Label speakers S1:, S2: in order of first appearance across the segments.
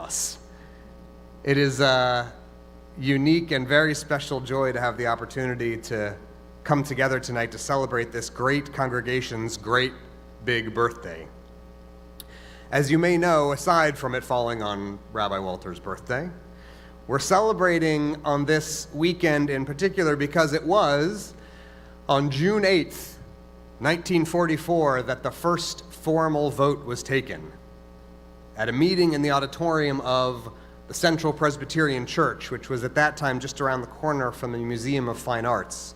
S1: us. It is a unique and very special joy to have the opportunity to come together tonight to celebrate this great congregation's great big birthday. As you may know, aside from it falling on Rabbi Walter's birthday, we're celebrating on this weekend in particular because it was on June 8th, 1944, that the first formal vote was taken at a meeting in the auditorium of the Central Presbyterian Church, which was at that time just around the corner from the Museum of Fine Arts.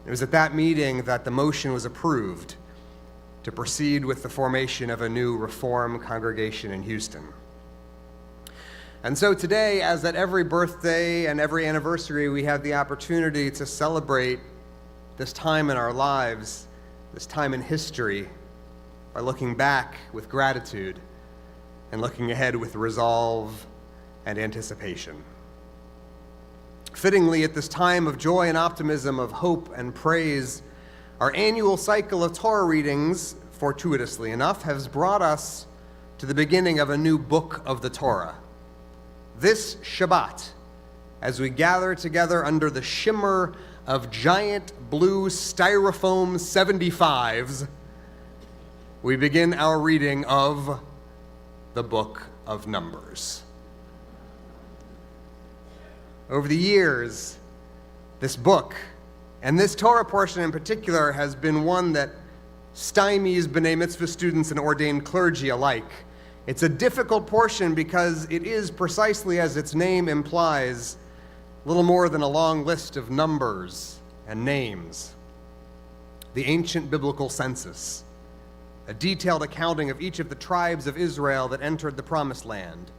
S1: It was at that meeting that the motion was approved to proceed with the formation of a new Reform congregation in Houston. And so today, as at every birthday and every anniversary, we have the opportunity to celebrate this time in our lives, this time in history, by looking back with gratitude and looking ahead with resolve and anticipation. Fittingly, at this time of joy and optimism, of hope and praise, our annual cycle of Torah readings, fortuitously enough, has brought us to the beginning of a new book of the Torah. This Shabbat, as we gather together under the shimmer of giant blue styrofoam 75s, we begin our reading of the book of Numbers. Over the years, this book, and this Torah portion in particular, has been one that stymies B'nai Mitzvah students and ordained clergy alike. It's a difficult portion because it is, precisely as its name implies, little more than a long list of numbers and names. The ancient biblical census, a detailed accounting of each of the tribes of Israel that entered the Promised Land.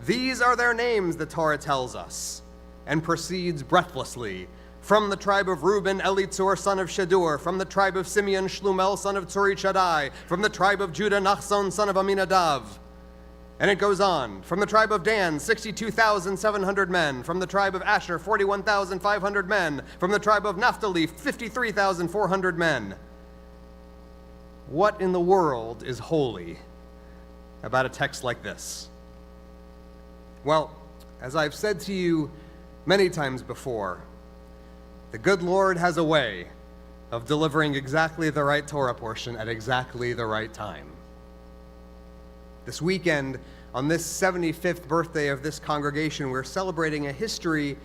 S1: These are their names, the Torah tells us, and proceeds breathlessly. From the tribe of Reuben, Elitzur, son of Shadur. From the tribe of Simeon, Shlumel, son of Tzuri Shaddai. From the tribe of Judah, Nachson, son of Aminadav. And it goes on. From the tribe of Dan, 62,700 men. From the tribe of Asher, 41,500 men. From the tribe of Naphtali, 53,400 men. What in the world is holy about a text like this? Well, as I've said to you many times before, the good Lord has a way of delivering exactly the right Torah portion at exactly the right time. This weekend, on this 75th birthday of this congregation, we're celebrating a history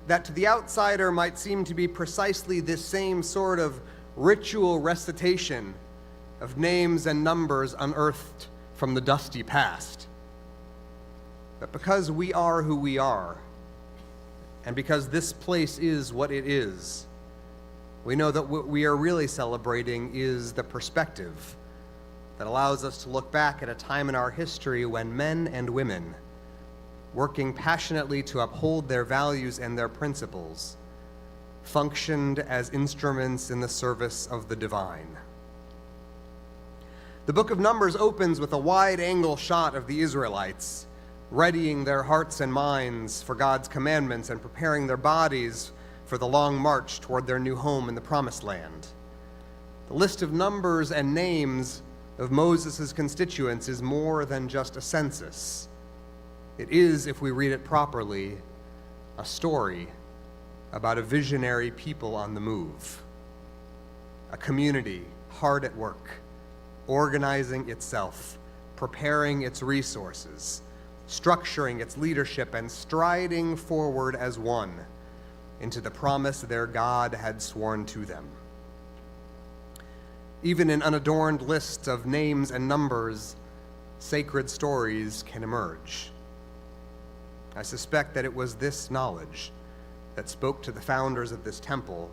S1: that to the outsider might seem to be precisely this same sort of ritual recitation of names and numbers unearthed from the dusty past. But because we are who we are, and because this place is what it is, we know that what we are really celebrating is the perspective that allows us to look back at a time in our history when men and women, working passionately to uphold their values and their principles, functioned as instruments in the service of the divine. The book of Numbers opens with a wide-angle shot of the Israelites, readying their hearts and minds for God's commandments and preparing their bodies for the long march toward their new home in the Promised Land. The list of numbers and names of Moses' constituents is more than just a census. It is, if we read it properly, a story about a visionary people on the move, a community hard at work, organizing itself, preparing its resources, structuring its leadership, and striding forward as one into the promise their God had sworn to them. Even in unadorned lists of names and numbers, sacred stories can emerge. I suspect that it was this knowledge that spoke to the founders of this temple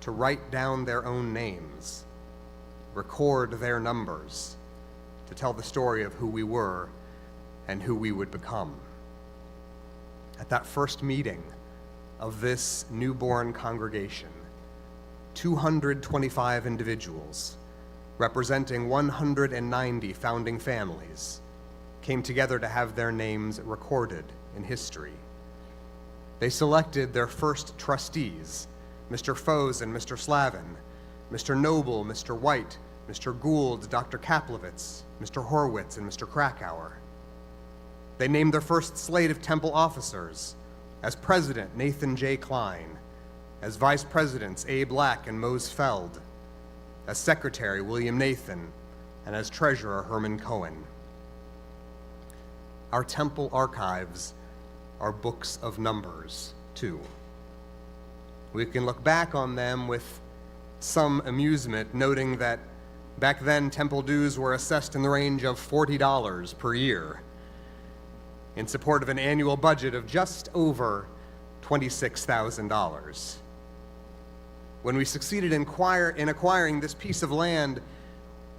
S1: to write down their own names, record their numbers, to tell the story of who we were and who we would become. At that first meeting of this newborn congregation, 225 individuals, representing 190 founding families, came together to have their names recorded in history. They selected their first trustees, Mr. Foes and Mr. Slavin, Mr. Noble, Mr. White, Mr. Gould, Dr. Kaplowitz, Mr. Horwitz, and Mr. Krakauer. They named their first slate of temple officers: as president, Nathan J. Klein; as vice presidents, Abe Lack and Mose Feld; as secretary, William Nathan; and as treasurer, Herman Cohen. Our temple archives are books of numbers, too. We can look back on them with some amusement, noting that back then temple dues were assessed in the range of $40 per year, in support of an annual budget of just over $26,000. When we succeeded in acquiring this piece of land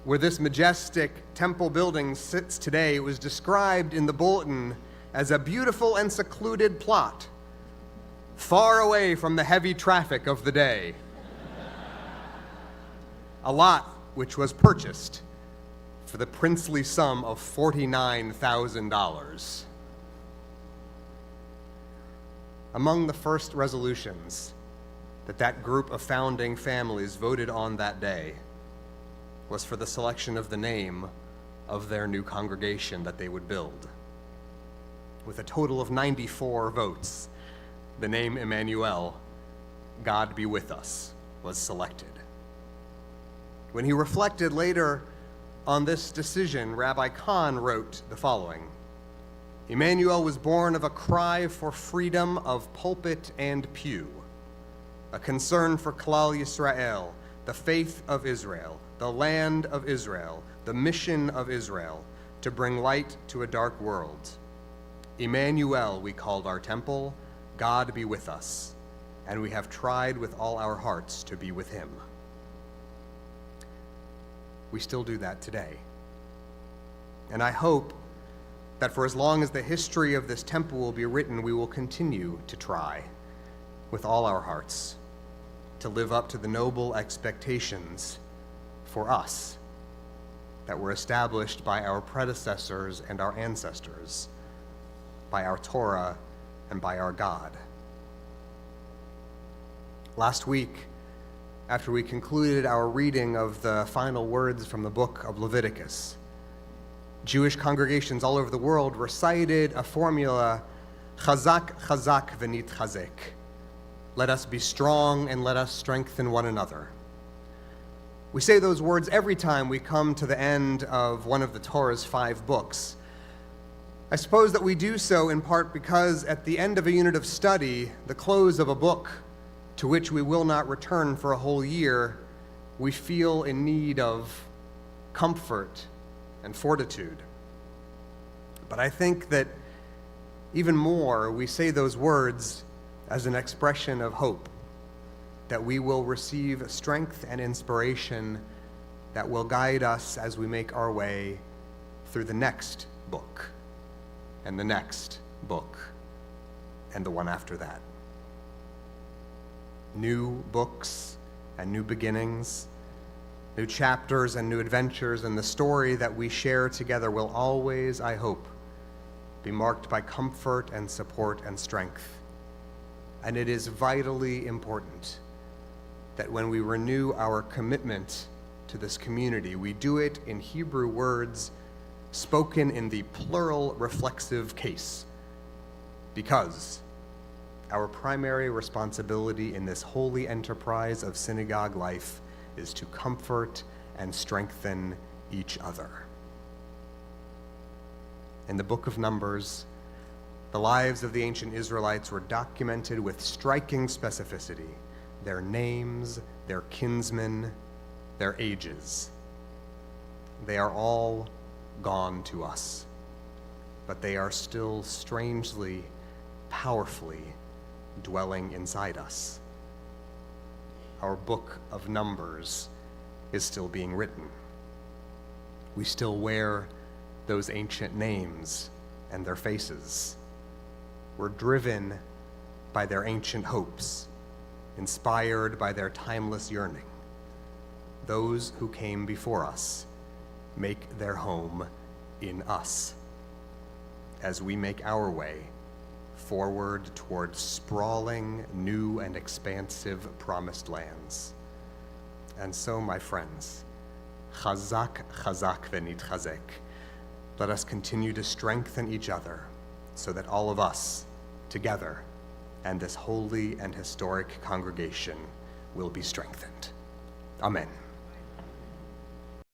S1: where this majestic temple building sits today, it was described in the bulletin as a beautiful and secluded plot, far away from the heavy traffic of the day. A lot which was purchased for the princely sum of $49,000. Among the first resolutions that group of founding families voted on that day was for the selection of the name of their new congregation that they would build. With a total of 94 votes, the name Emmanuel, God be with us, was selected. When he reflected later on this decision, Rabbi Kahn wrote the following: Emmanuel was born of a cry for freedom of pulpit and pew, a concern for Klal Yisrael, the faith of Israel, the land of Israel, the mission of Israel, to bring light to a dark world. Emmanuel, we called our temple, God be with us, and we have tried with all our hearts to be with him. We still do that today. And I hope that for as long as the history of this temple will be written, we will continue to try with all our hearts to live up to the noble expectations for us that were established by our predecessors and our ancestors, by our Torah and by our God. Last week, after we concluded our reading of the final words from the book of Leviticus, Jewish congregations all over the world recited a formula, Chazak, Chazak, V'nit Chazek. Let us be strong and let us strengthen one another. We say those words every time we come to the end of one of the Torah's 5 books. I suppose that we do so in part because at the end of a unit of study, the close of a book to which we will not return for a whole year, we feel in need of comfort and fortitude. But I think that even more, we say those words as an expression of hope, that we will receive strength and inspiration that will guide us as we make our way through the next book, and the next book, and the one after that. New books and new beginnings, new chapters and new adventures, and the story that we share together will always, I hope, be marked by comfort and support and strength. And it is vitally important that when we renew our commitment to this community, we do it in Hebrew words spoken in the plural reflexive case, because our primary responsibility in this holy enterprise of synagogue life is to comfort and strengthen each other. In the book of Numbers, the lives of the ancient Israelites were documented with striking specificity: their names, their kinsmen, their ages. They are all gone to us, but they are still strangely, powerfully dwelling inside us. Our book of Numbers is still being written. We still wear those ancient names and their faces. We're driven by their ancient hopes, inspired by their timeless yearning. Those who came before us make their home in us as we make our way forward toward sprawling, new and expansive promised lands. And so, my friends, Chazak, Chazak, V'nit Chazek. let us continue to strengthen each other so that all of us together and this holy and historic congregation will be strengthened. Amen.